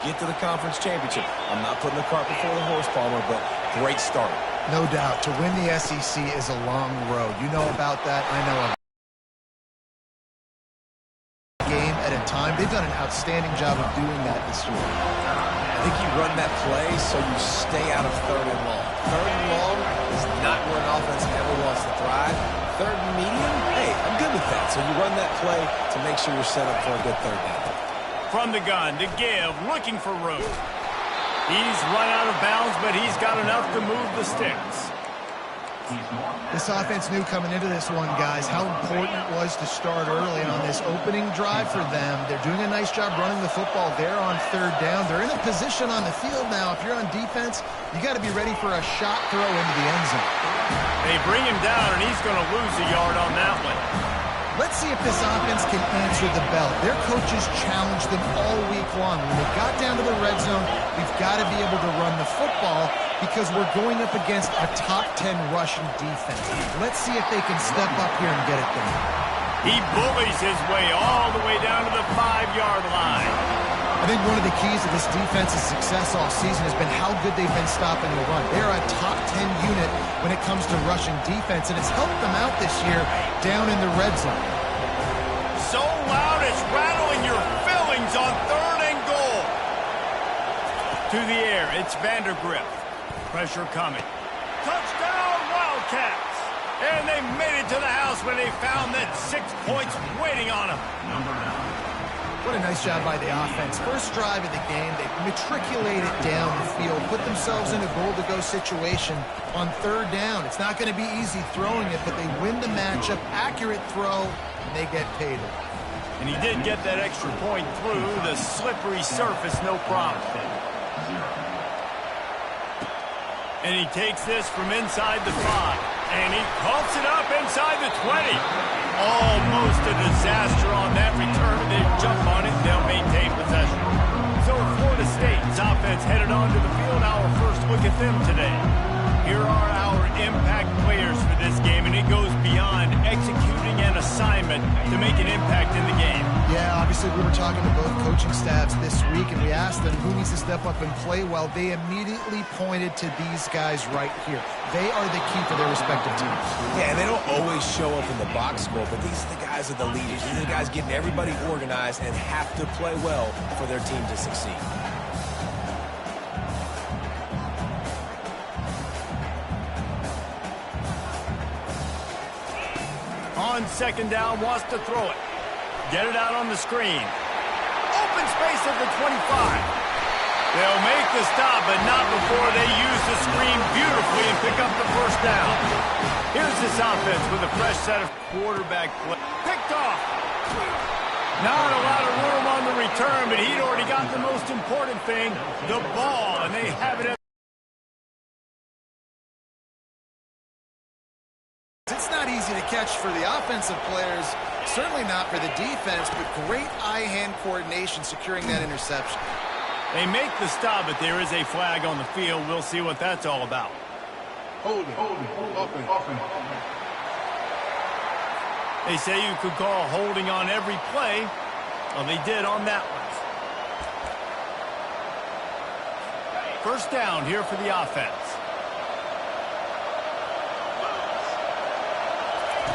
Get to the conference championship. I'm not putting the cart before the horse, Palmer, but great start. No doubt. To win the SEC is a long road. You know about that. I know a game at a time. They've done an outstanding job of doing that this year. I think you run that play so you stay out of third and long. Third and long is not where an offense ever wants to thrive. Third and medium, hey, I'm good with that. So you run that play to make sure you're set up for a good third down. From the gun to give, looking for room. He's run out of bounds, but he's got enough to move the sticks. This offense knew coming into this one, guys, how important it was to start early on this opening drive for them. They're doing a nice job running the football there on third down. They're in a position on the field now. If you're on defense, you got to be ready for a shot throw into the end zone. They bring him down, and he's going to lose a yard on that one. Let's see if this offense can answer the bell. Their coaches challenged them all week long. When they got down to the red zone, we've got to be able to run the football because we're going up against a top 10 rushing defense. Let's see if they can step up here and get it done. He bullies his way all the way down to the 5-yard line. I think one of the keys to this defense's success all season has been how good they've been stopping the run. They're a top 10 unit when it comes to rushing defense, and it's helped them out this year down in the red zone. So loud it's rattling your fillings on third and goal. To the air, it's Vandergrift. Pressure coming. Touchdown, Wildcats! And they made it to the house when they found that 6 points waiting on them. What a nice job by the offense. First drive of the game, they matriculated down the field, put themselves in a goal-to-go situation on third down. It's not going to be easy throwing it, but they win the matchup, accurate throw, and they get paid. And he did get that extra point through the slippery surface, no problem. And he takes this from inside the 5, and he coughs it up inside the 20. Almost a disaster on that return. They jump on it, they'll maintain possession. So Florida State's offense headed onto the field. Our first look at them today. Here are our impact players for this game, and it goes beyond executing an assignment to make an impact in the game. Yeah, obviously we were talking to both coaching staffs this week, and we asked them who needs to step up and play well. They immediately pointed to these guys right here. They are the key for their respective teams. Yeah, and they don't always show up in the box score, but these are the guys that are the leaders. These are the guys getting everybody organized and have to play well for their team to succeed. On second down, wants to throw it. Get it out on the screen. Open space at the 25. They'll make the stop, but not before they use the screen beautifully and pick up the first down. Here's this offense with a fresh set of quarterback play. Picked off. Not a lot of room on the return, but he'd already got the most important thing, the ball, and they have it. It's not easy to catch for the offensive players, certainly not for the defense, but great eye-hand coordination securing that interception. They make the stop, but there is a flag on the field. We'll see what that's all about. Hold it. They say you could call holding on every play. Well, they did on that one. First down here for the offense.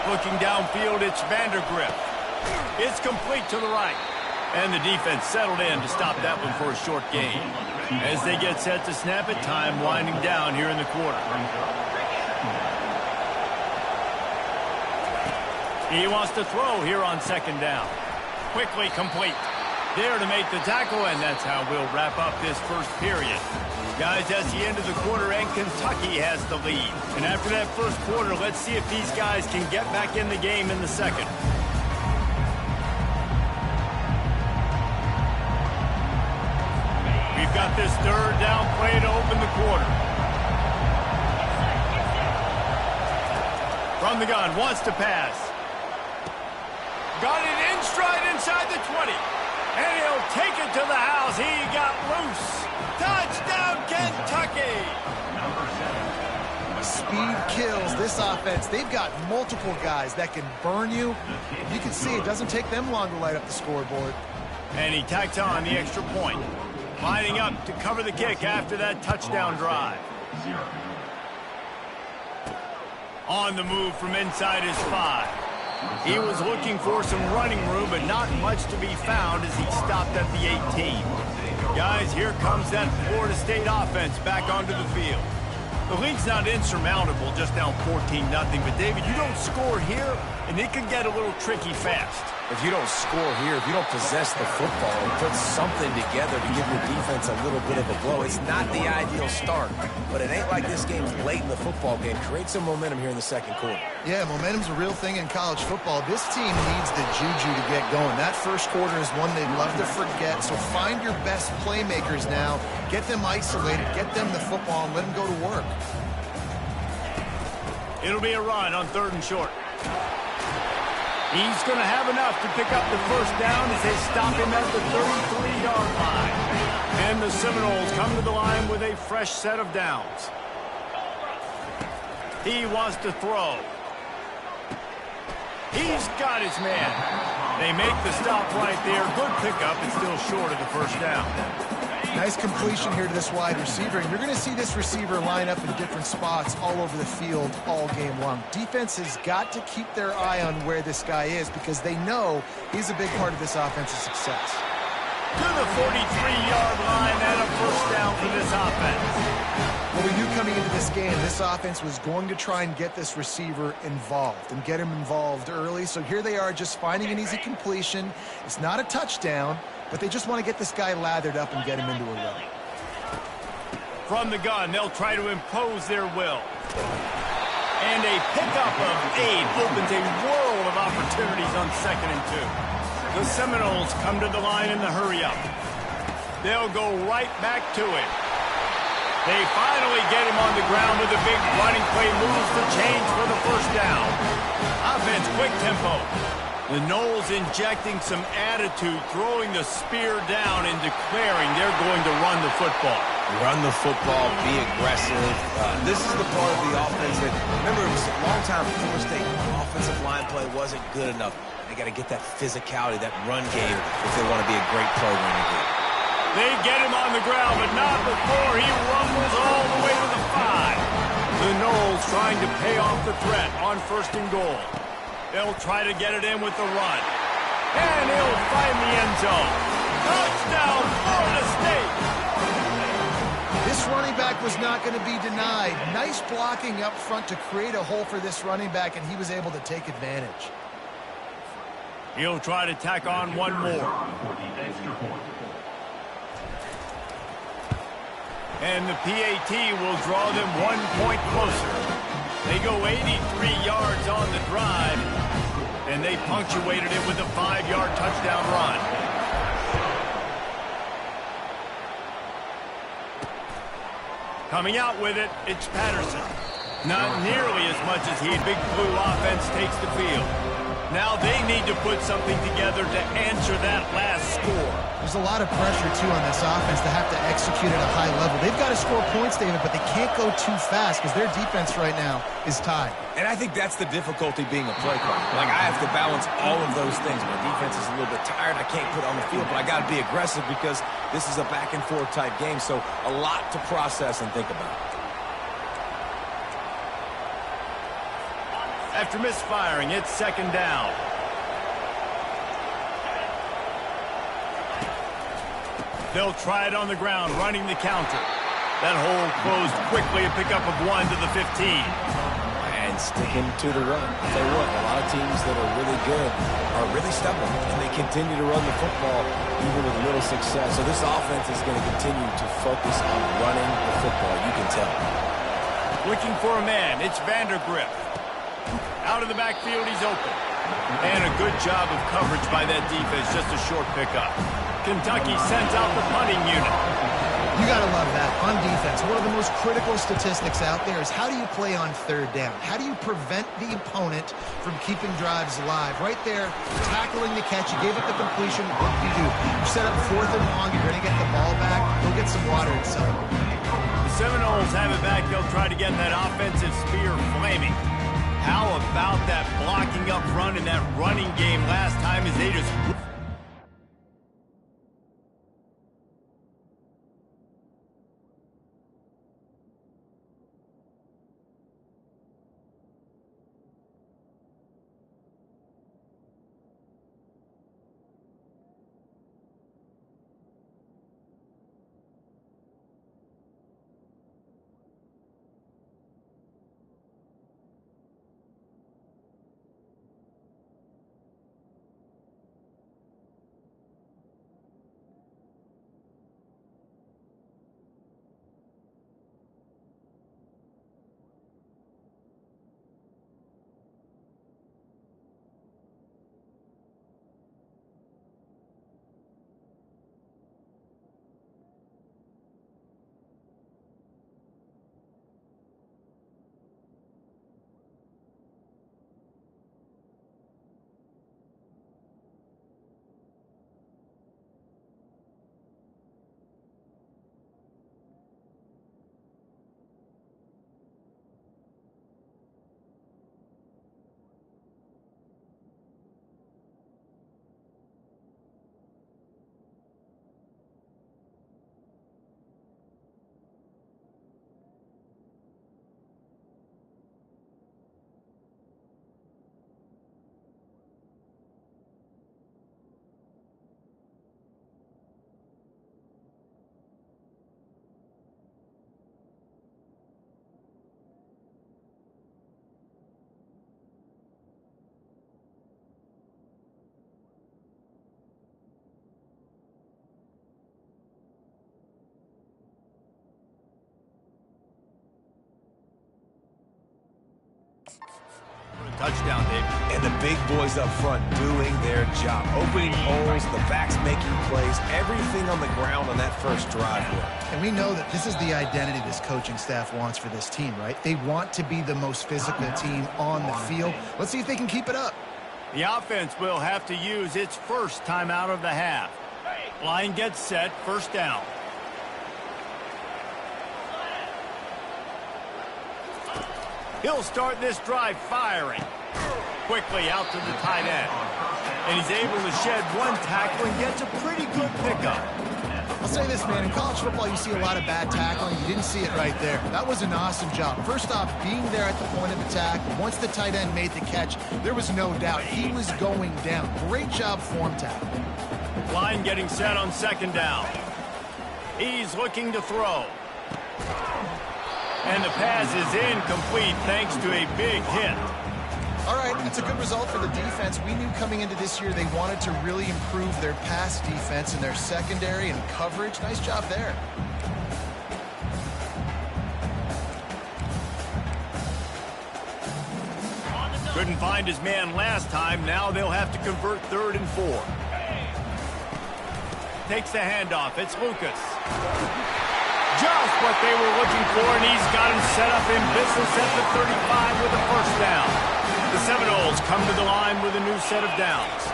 Looking downfield, it's Vandergrift. It's complete to the right. And the defense settled in to stop that one for a short gain. As they get set to snap it, time winding down here in the quarter. He wants to throw here on second down. Quickly complete. There to make the tackle, and that's how we'll wrap up this first period. Guys, that's the end of the quarter, and Kentucky has the lead. And after that first quarter, let's see if these guys can get back in the game in the second. We've got this third down play to open the quarter. From the gun, wants to pass. Got it in stride inside the 20. And he'll take it to the house. He got loose. Touchdown, Kentucky! Speed kills this offense. They've got multiple guys that can burn you. You can see it doesn't take them long to light up the scoreboard. And he tacks on the extra point. Lining up to cover the kick after that touchdown drive. On the move from inside his 5. He was looking for some running room, but not much to be found as he stopped at the 18. Guys, here comes that Florida State offense back onto the field. The lead's not insurmountable, just down 14-0, but David, you don't score here, and it can get a little tricky fast. If you don't score here, if you don't possess the football and put something together to give your defense a little bit of a blow, it's not the ideal start. But it ain't like this game's late in the football game. Create some momentum here in the second quarter. Yeah, momentum's a real thing in college football. This team needs the juju to get going. That first quarter is one they'd love to forget. So find your best playmakers now. Get them isolated. Get them the football and let them go to work. It'll be a run on 3rd and short. He's going to have enough to pick up the first down as they stop him at the 33-yard line. And the Seminoles come to the line with a fresh set of downs. He wants to throw. He's got his man. They make the stop right there. Good pickup and still short of the first down. Nice completion here to this wide receiver. And you're going to see this receiver line up in different spots all over the field all game long. Defense has got to keep their eye on where this guy is because they know he's a big part of this offense's success. To the 43-yard line and a first down for this offense. Well, we knew coming into this game, this offense was going to try and get this receiver involved and get him involved early. So here they are just finding an easy completion. It's not a touchdown, but they just want to get this guy lathered up and get him into a run. From the gun, they'll try to impose their will. And a pickup of 8 opens a world of opportunities on 2nd and 2. The Seminoles come to the line in the hurry-up. They'll go right back to it. They finally get him on the ground with a big running play, moves the chains for the first down. Offense, quick tempo. The Noles injecting some attitude, throwing the spear down and declaring they're going to run the football. Run the football, be aggressive. This is the part of the offense that, remember, it was a long time Florida State offensive line play wasn't good enough. They got to get that physicality, that run game, if they want to be a great program again. They get him on the ground, but not before he rumbles all the way to the 5. The Noles trying to pay off the threat on 1st and goal. They'll try to get it in with the run. And he'll find the end zone. Touchdown, Florida State! This running back was not going to be denied. Nice blocking up front to create a hole for this running back, and he was able to take advantage. He'll try to tack on one more. And the PAT will draw them 1 point closer. They go 83 yards on the drive, and they punctuated it with a 5-yard touchdown run. Coming out with it, it's Patterson. Not nearly as much as he had. Big Blue offense takes the field. Now they need to put something together to answer that last score. There's a lot of pressure, too, on this offense to have to execute at a high level. They've got to score points, David, but they can't go too fast because their defense right now is tied. And I think that's the difficulty being a play caller. Like, I have to balance all of those things. My defense is a little bit tired. I can't put it on the field, but I got to be aggressive because this is a back-and-forth type game. So a lot to process and think about. After misfiring, it's 2nd down. They'll try it on the ground, running the counter. That hole closed quickly, a pickup of 1 to the 15. And sticking to the run. I'll tell you what, a lot of teams that are really good are really stubborn, and they continue to run the football even with little success. So this offense is going to continue to focus on running the football, you can tell. Looking for a man, it's Vandergrift. Out of the backfield, he's open. And a good job of coverage by that defense, just a short pickup. Kentucky sends out the punting unit. You got to love that. On defense, one of the most critical statistics out there is how do you play on 3rd down? How do you prevent the opponent from keeping drives alive? Right there, tackling the catch. You gave up the completion. What do? You set up 4th and long. You're going to get the ball back. Go get some water inside. The Seminoles have it back. They'll try to get that offensive spear flaming. How about that blocking up front in that running game last time as they just... touchdown, Dave. And the big boys up front doing their job. Opening holes, the backs making plays, everything on the ground on that first drive worked. And we know that this is the identity this coaching staff wants for this team, right? They want to be the most physical team on the field. Let's see if they can keep it up. The offense will have to use its first timeout of the half. Line gets set, first down. He'll start this drive firing. Quickly out to the tight end. And he's able to shed one tackle and gets a pretty good pickup. I'll say this, man. In college football, you see a lot of bad tackling. You didn't see it right there. That was an awesome job. First off, being there at the point of attack. Once the tight end made the catch, there was no doubt he was going down. Great job form tackle. Line getting set on second down. He's looking to throw. And the pass is incomplete thanks to a big hit. All right, that's a good result for the defense. We knew coming into this year they wanted to really improve their pass defense and their secondary and coverage. Nice job there. Couldn't find his man last time. Now they'll have to convert 3rd and 4. Takes the handoff. It's Lucas. Just what they were looking for, and he's got him set up in business at the 35 with a first down. The Seminoles come to the line with a new set of downs.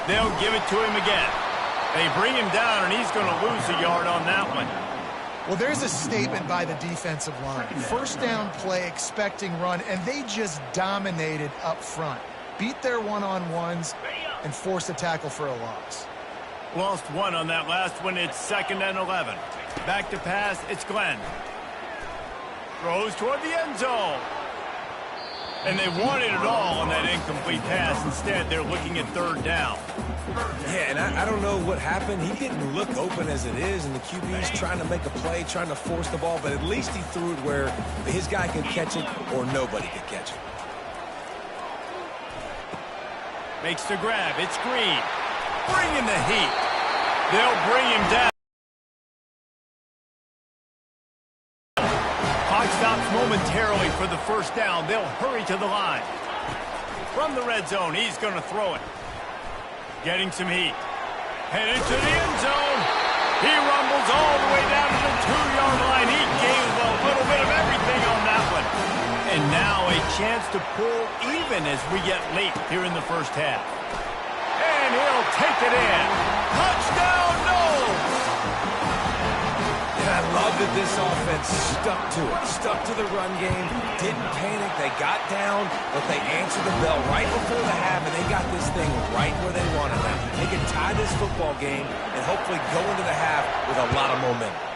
They'll give it to him again. They bring him down, and he's going to lose a yard on that one. Well, there's a statement by the defensive line. First down play, expecting run, and they just dominated up front. Beat their one-on-ones and forced a tackle for a loss. Lost one on that last one. It's 2nd and 11. Back to pass. It's Glenn. Throws toward the end zone. And they wanted it all on that incomplete pass. Instead, they're looking at 3rd down. Yeah, and I don't know what happened. He didn't look open as it is, and the QB's trying to make a play, trying to force the ball, but at least he threw it where his guy could catch it or nobody could catch it. Makes the grab. It's Green. Bringing the heat. They'll bring him down. Clock stops momentarily for the first down. They'll hurry to the line. From the red zone, he's going to throw it. Getting some heat. Headed to the end zone. He rumbles all the way down to the 2-yard line. He gave a little bit of everything on that one. And now a chance to pull even as we get late here in the first half. And he'll take it in. Touchdown, Noles! And I love that this offense stuck to it. Stuck to the run game. Didn't panic. They got down, but they answered the bell right before the half, and they got this thing right where they wanted it. They can tie this football game and hopefully go into the half with a lot of momentum.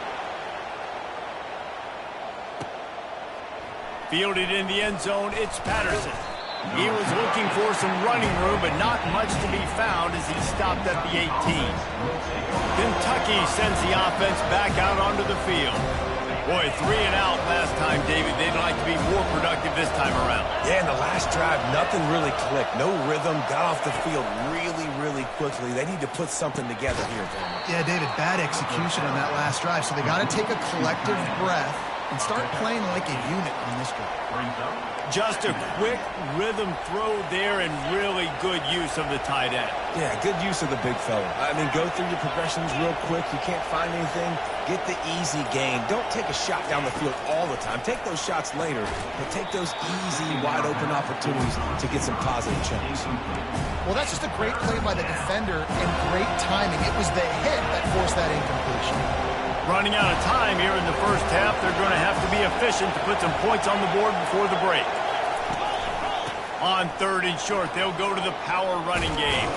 Fielded in the end zone, it's Patterson. He was looking for some running room, but not much to be found as he stopped at the 18. Kentucky sends the offense back out onto the field. Boy, 3 and out last time, David. They'd like to be more productive this time around. Yeah, in the last drive, nothing really clicked. No rhythm. Got off the field really, really quickly. They need to put something together here, Palmer. Yeah, David, bad execution on that last drive, so they got to take a collective breath and start playing like a unit on this drive. Just a quick rhythm throw there and really good use of the tight end. Yeah, good use of the big fella. I mean, go through your progressions real quick. You can't find anything. Get the easy gain. Don't take a shot down the field all the time. Take those shots later, but take those easy, wide-open opportunities to get some positive chunks. Well, that's just a great play by the defender and great timing. It was the hit that forced that incompletion. Running out of time here in the first half. They're going to have to be efficient to put some points on the board before the break. On 3rd and short, they'll go to the power running game.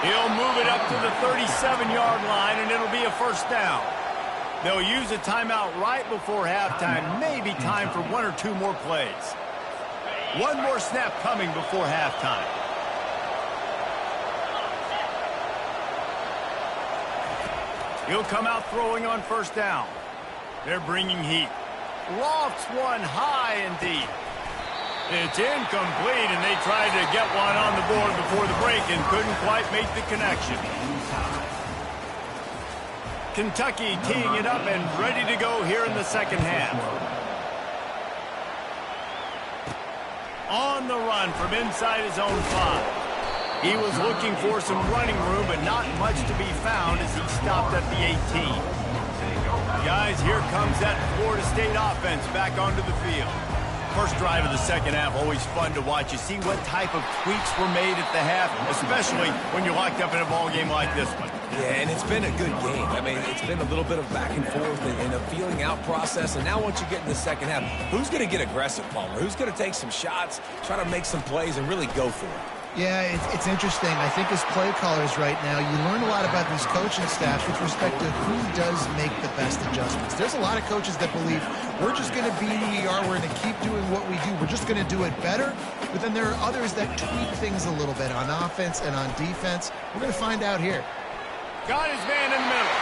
He'll move it up to the 37-yard line, and it'll be a first down. They'll use a timeout right before halftime. Maybe time for 1 or 2 more plays. One more snap coming before halftime. He'll come out throwing on first down. They're bringing heat. Lofts one high and deep. It's incomplete, and they tried to get one on the board before the break and couldn't quite make the connection. Kentucky teeing it up and ready to go here in the second half. On the run from inside his own 5. He was looking for some running room, but not much to be found as he stopped at the 18. Guys, here comes that Florida State offense back onto the field. First drive of the second half, always fun to watch. You see what type of tweaks were made at the half, especially when you're locked up in a ball game like this one. Yeah, and it's been a good game. I mean, it's been a little bit of back and forth and a feeling out process. And now once you get in the second half, who's going to get aggressive, Palmer? Who's going to take some shots, try to make some plays, and really go for it? Yeah, it's interesting. I think as play callers right now, you learn a lot about these coaching staffs with respect to who does make the best adjustments. There's a lot of coaches that believe we're just going to be who we are. We're going to keep doing what we do. We're just going to do it better. But then there are others that tweak things a little bit on offense and on defense. We're going to find out here. Got his man in the middle.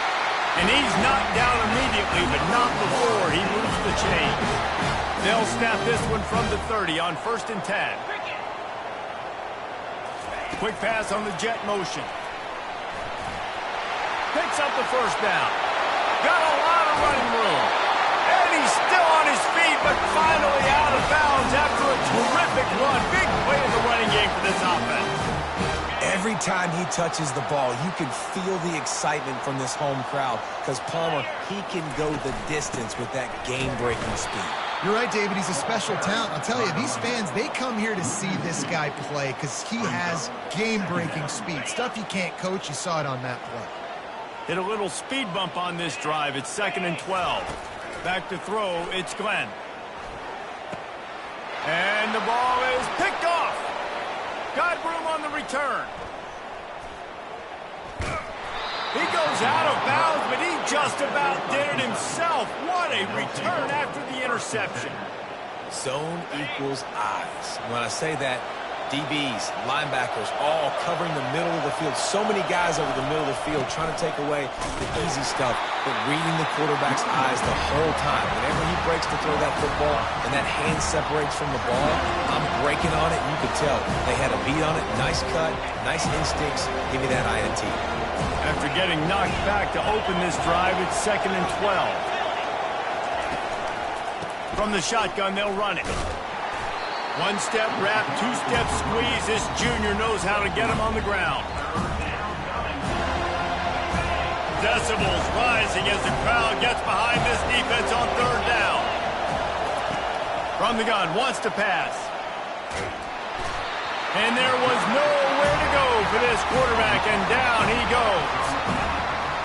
And he's knocked down immediately, but not before he moves the chain. They'll snap this one from the 30 on 1st and 10. Quick pass on the jet motion. Picks up the first down. Got a lot of running room. And he's still on his feet, but finally out of bounds after a terrific run. Big play in the running game for this offense. Every time he touches the ball, you can feel the excitement from this home crowd because Palmer, he can go the distance with that game-breaking speed. You're right, David. He's a special talent. I'll tell you, these fans, they come here to see this guy play because he has game-breaking speed. Stuff you can't coach. You saw it on that play. Hit a little speed bump on this drive. It's 2nd and 12. Back to throw. It's Glenn. And the ball is picked off. Got room on the return. He goes out of bounds, but he just about did it himself. What a return after the interception. Zone equals eyes. When I say that, DBs, linebackers, all covering the middle of the field. So many guys over the middle of the field trying to take away the easy stuff, but reading the quarterback's eyes the whole time. Whenever he breaks to throw that football and that hand separates from the ball, I'm breaking on it. You could tell they had a beat on it. Nice cut, nice instincts. Give me that INT. After getting knocked back to open this drive, it's 2nd and 12. From the shotgun, they'll run it. One-step wrap, two-step squeeze. This junior knows how to get him on the ground. Decibels rising as the crowd gets behind this defense on 3rd down. From the gun, wants to pass. And there was nowhere to go for this quarterback, and down he goes.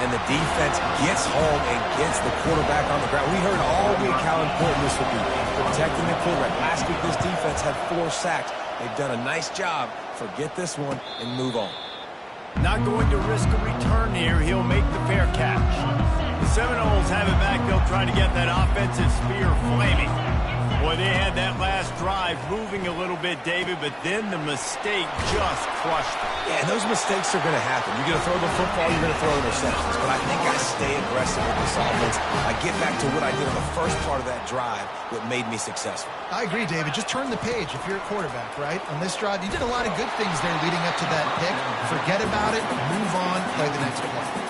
And the defense gets home and gets the quarterback on the ground. We heard all week how important this would be, protecting the quarterback. Last week, this defense had 4 sacks. They've done a nice job. Forget this one and move on. Not going to risk a return here. He'll make the fair catch. The Seminoles have it back. They'll try to get that offensive spear flaming. Boy, they had that last drive moving a little bit, David, but then the mistake just crushed them. Yeah, and those mistakes are going to happen. You're going to throw the football, you're going to throw interceptions. But I think I stay aggressive with this offense. I get back to what I did on the first part of that drive that made me successful. I agree, David. Just turn the page if you're a quarterback, right? On this drive, you did a lot of good things there leading up to that pick. Forget about it, move on, play the next play.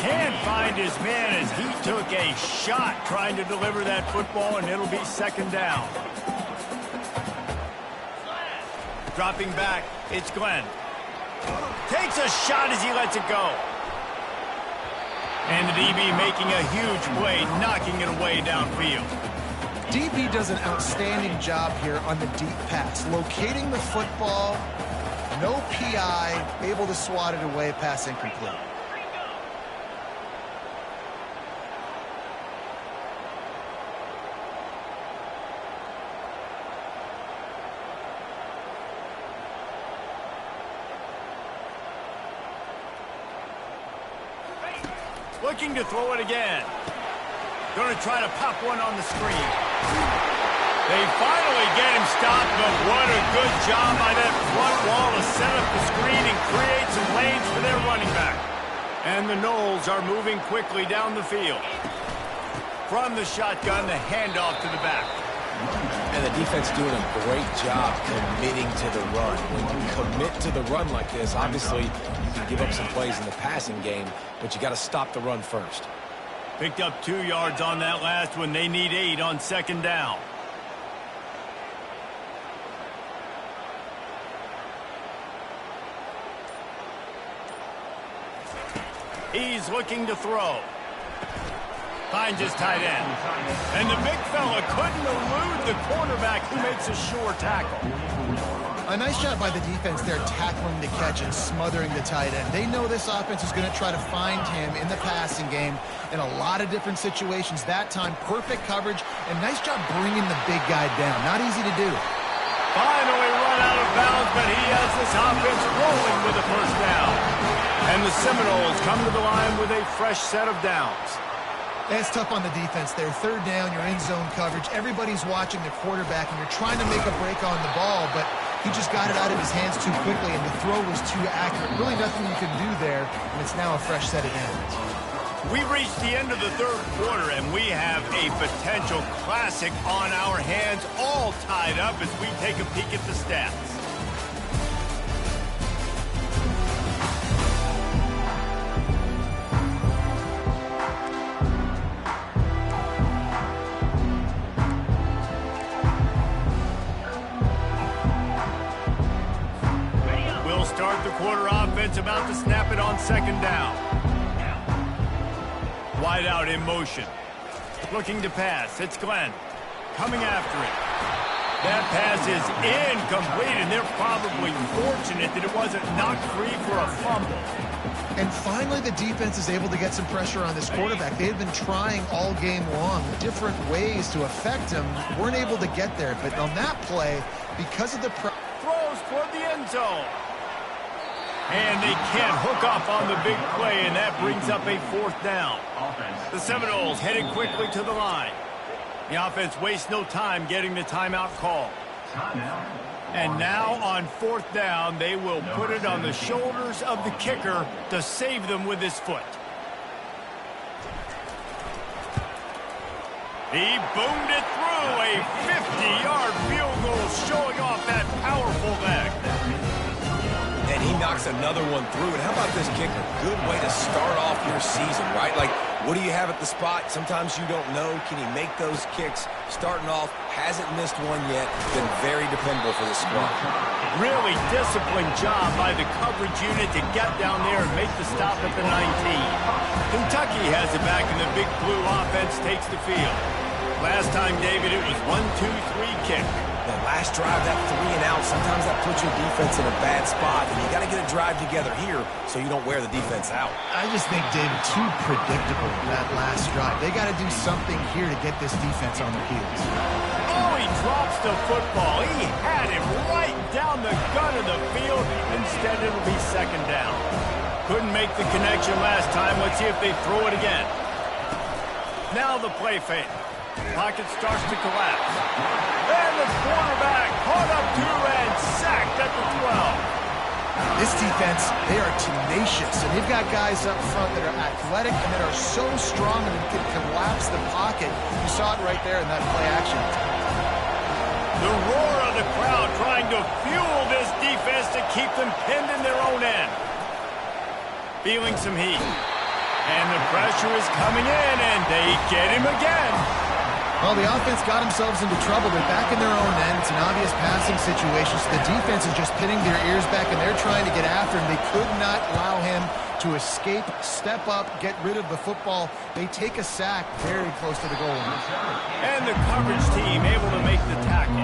Can't find his man as he took a shot trying to deliver that football, and it'll be 2nd down. Dropping back, it's Glenn. Takes a shot as he lets it go. And the DB making a huge play, knocking it away downfield. DB does an outstanding job here on the deep pass, locating the football, no PI, able to swat it away, pass incomplete. Looking to throw it again. Going to try to pop one on the screen. They finally get him stopped, but what a good job by that front wall to set up the screen and create some lanes for their running back. And the Noles are moving quickly down the field. From the shotgun, the handoff to the back. And the defense doing a great job committing to the run. When you commit to the run like this, obviously you can give up some plays in the passing game, but you got to stop the run first. Picked up 2 yards on that last one. They need 8 on 2nd down. He's looking to throw. Finds his tight end. And the big fella couldn't elude the quarterback who makes a sure tackle. A nice job by the defense there, tackling the catch and smothering the tight end. They know this offense is going to try to find him in the passing game in a lot of different situations. That time, perfect coverage, and nice job bringing the big guy down. Not easy to do. Finally run out of bounds, but he has this offense rolling with a first down. And the Seminoles come to the line with a fresh set of downs. It's tough on the defense there. Third down, you're in zone coverage. Everybody's watching the quarterback, and you're trying to make a break on the ball, but he just got it out of his hands too quickly, and the throw was too accurate. Really nothing you can do there, and it's now a fresh set of downs. We've reached the end of the third quarter, and we have a potential classic on our hands, all tied up as we take a peek at the stats. Start the quarter offense, about to snap it on second down. Wide out in motion. Looking to pass. It's Glenn. Coming after it. That pass is incomplete, and they're probably fortunate that it wasn't knocked free for a fumble. And finally, the defense is able to get some pressure on this quarterback. They had been trying all game long, different ways to affect him. Weren't able to get there, but on that play, because of the throws toward the end zone. And they can't hook up on the big play, and that brings up a fourth down. The Seminoles headed quickly to the line. The offense wastes no time getting the timeout call. And now on fourth down, they will put it on the shoulders of the kicker to save them with his foot. He boomed it through, a 50-yard field goal showing off that powerful leg. And he knocks another one through. And how about this kicker? Good way to start off your season, right? Like, what do you have at the spot? Sometimes you don't know. Can he make those kicks? Starting off, hasn't missed one yet. Been very dependable for the squad. Really disciplined job by the coverage unit to get down there and make the stop at the 19. Kentucky has it back, and the Big Blue offense takes the field. Last time, David, it was 1-2-3 kick. The last drive, that 3 and out, sometimes that puts your defense in a bad spot, and you got to get a drive together here so you don't wear the defense out. I just think, David, too predictable that last drive. They got to do something here to get this defense on their heels. Oh, he drops the football. He had him right down the gut of the field. Instead, it'll be second down. Couldn't make the connection last time. Let's see if they throw it again. Now the play fake. Pocket starts to collapse. And the quarterback caught up to and sacked at the 12. This defense, they are tenacious, and they've got guys up front that are athletic and that are so strong and can collapse the pocket. You saw it right there in that play action. The roar of the crowd trying to fuel this defense to keep them pinned in their own end. Feeling some heat. And the pressure is coming in, and they get him again. Well, the offense got themselves into trouble. They're back in their own end. It's an obvious passing situation. So the defense is just pinning their ears back, and they're trying to get after him. They could not allow him to escape, step up, get rid of the football. They take a sack very close to the goal line. And the coverage team able to make the tackle.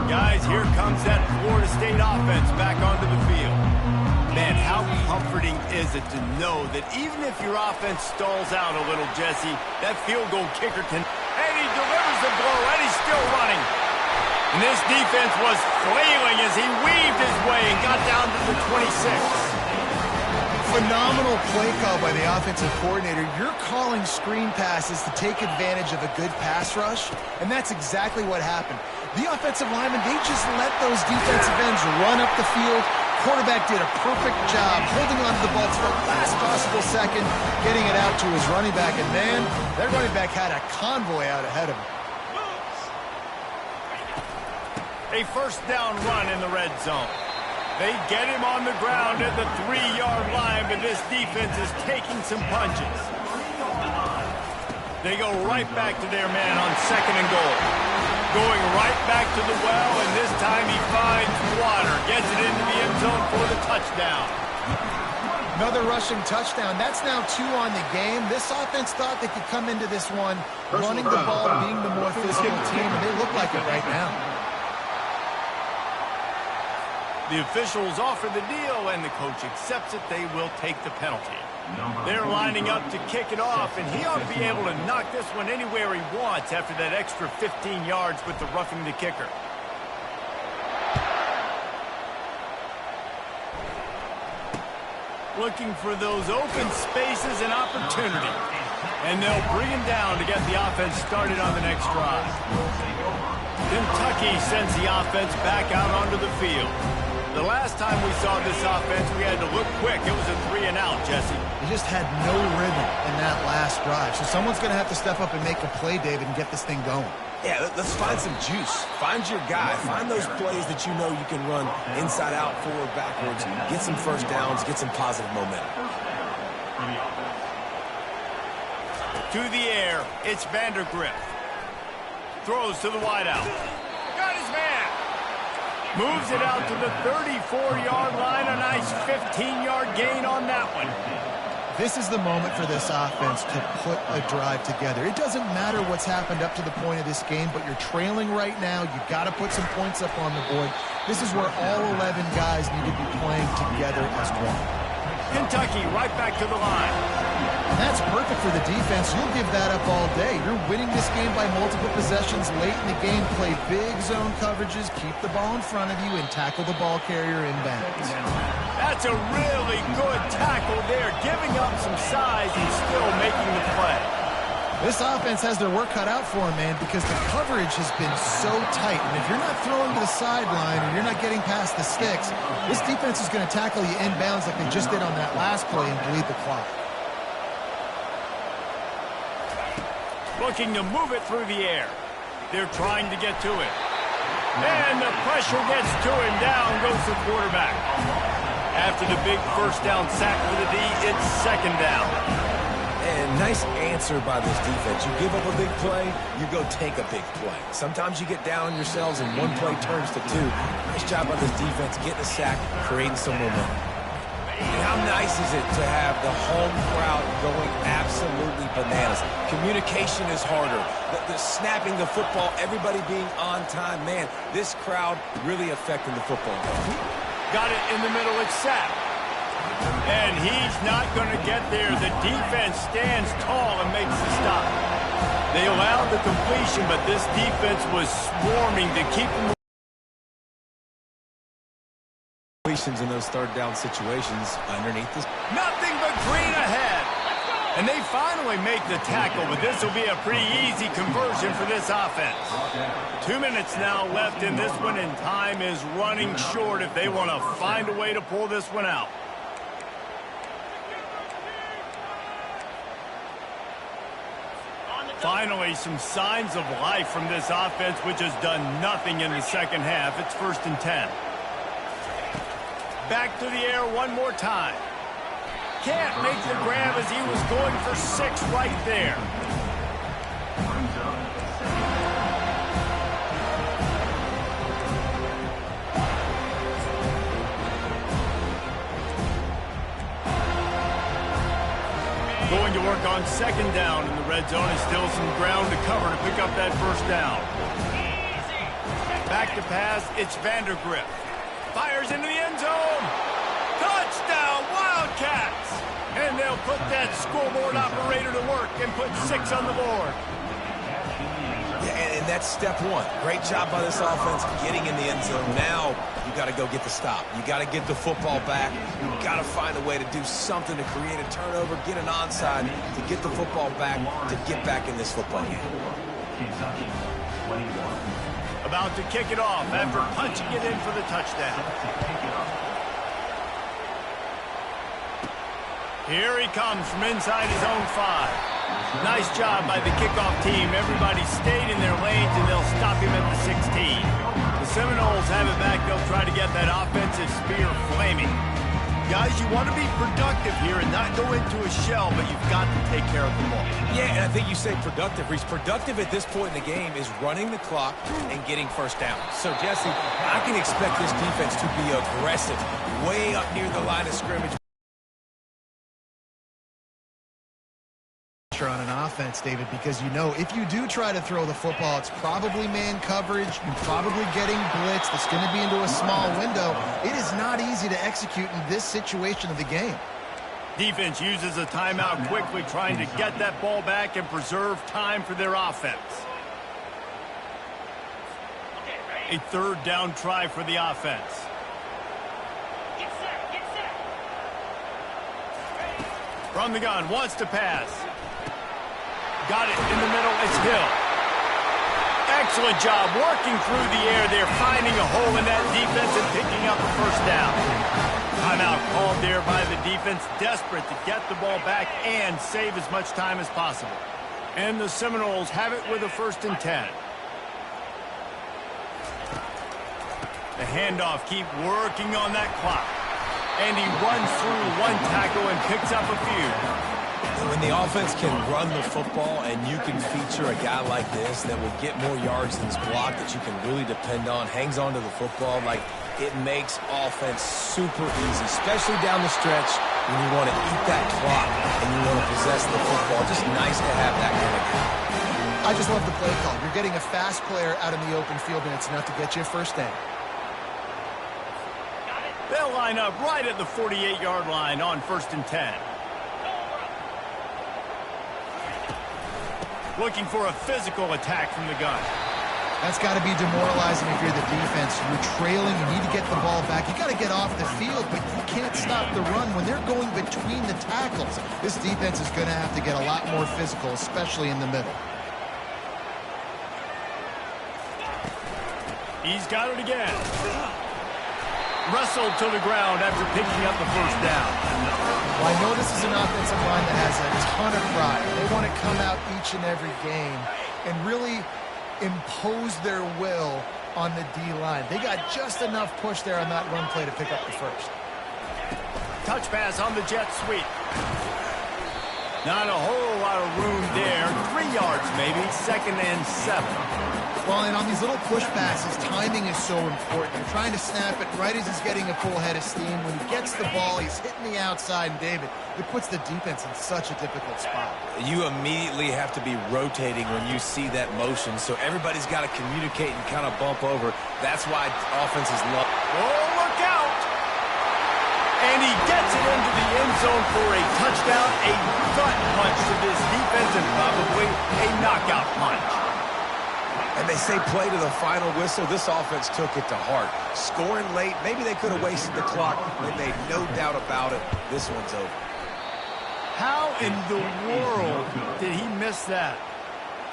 Guys, here comes that Florida State offense back onto the field. Man, how comforting is it to know that even if your offense stalls out a little, Jesse, that field goal kicker can... And he delivers the blow, and he's still running. And this defense was flailing as he weaved his way and got down to the 26. Phenomenal play call by the offensive coordinator. You're calling screen passes to take advantage of a good pass rush, and that's exactly what happened. The offensive linemen, they just let those defensive ends run up the field. Quarterback did a perfect job holding on to the ball to the last possible second, getting it out to his running back, and man, that running back had a convoy out ahead of him. A first down run in the red zone. They get him on the ground at the 3-yard line, but this defense is taking some punches. They go right back to their man on second and goal. Going right back to the well, and this time he finds water. Gets it into the end zone for the touchdown. Another rushing touchdown. That's now 2 on the game. This offense thought they could come into this one running the ball, being the more physical team, and they look like it right now. The officials offer the deal, and the coach accepts it. They will take the penalty. They're lining up to kick it off, and he ought to be able to knock this one anywhere he wants after that extra 15 yards with the roughing the kicker. Looking for those open spaces and opportunity. And they'll bring him down to get the offense started on the next drive. Kentucky sends the offense back out onto the field. The last time we saw this offense, we had to look quick. It was a 3-and-out, Jesse. They just had no rhythm in that last drive. So someone's going to have to step up and make a play, David, and get this thing going. Yeah, let's find some juice. Find your guy. Find those plays that you know you can run inside out, forward, backwards. Get some first downs. Get some positive momentum. To the air, it's Vandergrift. Throws to the wideout. Got his man. Moves it out to the 34-yard line. A nice 15-yard gain on that one. This is the moment for this offense to put a drive together. It doesn't matter what's happened up to the point of this game, but you're trailing right now. You've got to put some points up on the board. This is where all 11 guys need to be playing together as one. Kentucky right back to the line. And that's perfect for the defense. You'll give that up all day. You're winning this game by multiple possessions late in the game. Play big zone coverages, keep the ball in front of you, and tackle the ball carrier inbounds. That's a really good tackle there, giving up some size and still making the play. This offense has their work cut out for them, man, because the coverage has been so tight. And if you're not throwing to the sideline or you're not getting past the sticks, this defense is going to tackle you inbounds like they just did on that last play and bleed the clock. Looking to move it through the air. They're trying to get to it. And the pressure gets to him. Down goes the quarterback. After the big first down sack for the D, it's second down. And nice answer by this defense. You give up a big play, you go take a big play. Sometimes you get down on yourselves and one play turns to 2. Nice job by this defense getting a sack, creating some momentum. And how nice is it to have the home crowd going absolutely bananas? Communication is harder. The snapping the football, everybody being on time. Man, this crowd really affecting the football game. Got it in the middle, it's Sapp. And he's not going to get there. The defense stands tall and makes the stop. They allowed the completion, but this defense was swarming to keep them. In those third down situations underneath this. Nothing but green ahead. And they finally make the tackle, but this will be a pretty easy conversion for this offense. 2 minutes now left in this one, and time is running short if they want to find a way to pull this one out. Finally, some signs of life from this offense, which has done nothing in the second half. It's 1st and 10. Back to the air one more time. Can't make the grab as he was going for 6 right there. Going to work on second down in the red zone, and still some ground to cover to pick up that first down. Back to pass, it's Vandergrift. Fires into the end zone. Touchdown, Wildcats! And they'll put that scoreboard operator to work and put 6 on the board. Yeah, and that's step 1. Great job by this offense getting in the end zone. Now you got to go get the stop. You got to get the football back. You got to find a way to do something to create a turnover, get an onside, to get the football back, to get back in this football game. About to kick it off after punching it in for the touchdown. Here he comes from inside his own 5. Nice job by the kickoff team. Everybody stayed in their lanes, and they'll stop him at the 16. The Seminoles have it back. They'll try to get that offensive spear flaming. Guys, you want to be productive here and not go into a shell, but you've got to take care of the ball. Yeah, and I think you say productive. Reese, productive at this point in the game is running the clock and getting first down. So, Jesse, I can expect this defense to be aggressive way up near the line of scrimmage. on an offense, David, because you know if you do try to throw the football, it's probably man coverage. You're probably getting blitzed. It's going to be into a small window. It is not easy to execute in this situation of the game. Defense uses a timeout quickly, trying to get that ball back and preserve time for their offense. A third down try for the offense. From the gun, wants to pass. Got it in the middle, it's Hill. Excellent job working through the air there, finding a hole in that defense and picking up a first down. Timeout called there by the defense, desperate to get the ball back and save as much time as possible. And the Seminoles have it with a 1st and 10. The handoff, keep working on that clock. And he runs through one tackle and picks up a few. When the offense can run the football and you can feature a guy like this that will get more yards than his block that you can really depend on, hangs on to the football, like it makes offense super easy, especially down the stretch when you want to eat that clock and you want to possess the football. Just nice to have that kind of guy. I just love the play call. You're getting a fast player out in the open field, and it's enough to get you a first down. They'll line up right at the 48-yard line on 1st and 10. Looking for a physical attack from the gun. That's got to be demoralizing if you're the defense. You're trailing, you need to get the ball back. You got to get off the field, but you can't stop the run when they're going between the tackles. This defense is going to have to get a lot more physical, especially in the middle. He's got it again. Wrestled to the ground after picking up the first down. Well, I know this is an offensive line that has a ton of pride. They want to come out each and every game and really impose their will on the D-line. They got just enough push there on that run play to pick up the first. Touch pass on the jet sweep. Not a whole lot of room there. 3 yards maybe, 2nd and 7. Well, and on these little push passes, timing is so important. You're trying to snap it right as he's getting a full head of steam. When he gets the ball, he's hitting the outside, and David, it puts the defense in such a difficult spot. You immediately have to be rotating when you see that motion, so everybody's got to communicate and kind of bump over. That's why offenses love. Oh, look out! And he gets it into the end zone for a touchdown, a gut punch to this defense, and probably a knockout punch. And they say play to the final whistle. This offense took it to heart. Scoring late, maybe they could have wasted the clock. They made no doubt about it. This one's over. How in the world did he miss that?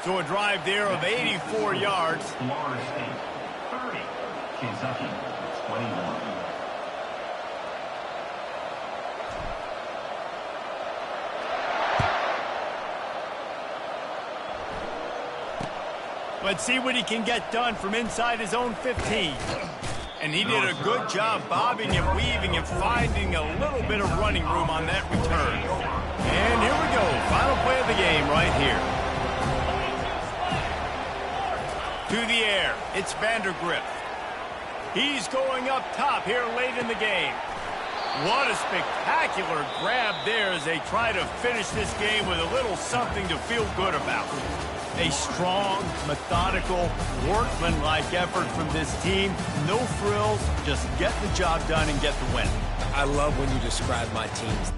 So a drive there of 84 yards. Florida State 30, Kentucky 21. Let's see what he can get done from inside his own 15. And he did a good job bobbing and weaving and finding a little bit of running room on that return. And here we go. Final play of the game right here. To the air. It's Vandergrift. He's going up top here late in the game. What a spectacular grab there as they try to finish this game with a little something to feel good about. A strong, methodical, workmanlike effort from this team. No frills, just get the job done and get the win. I love when you describe my teams.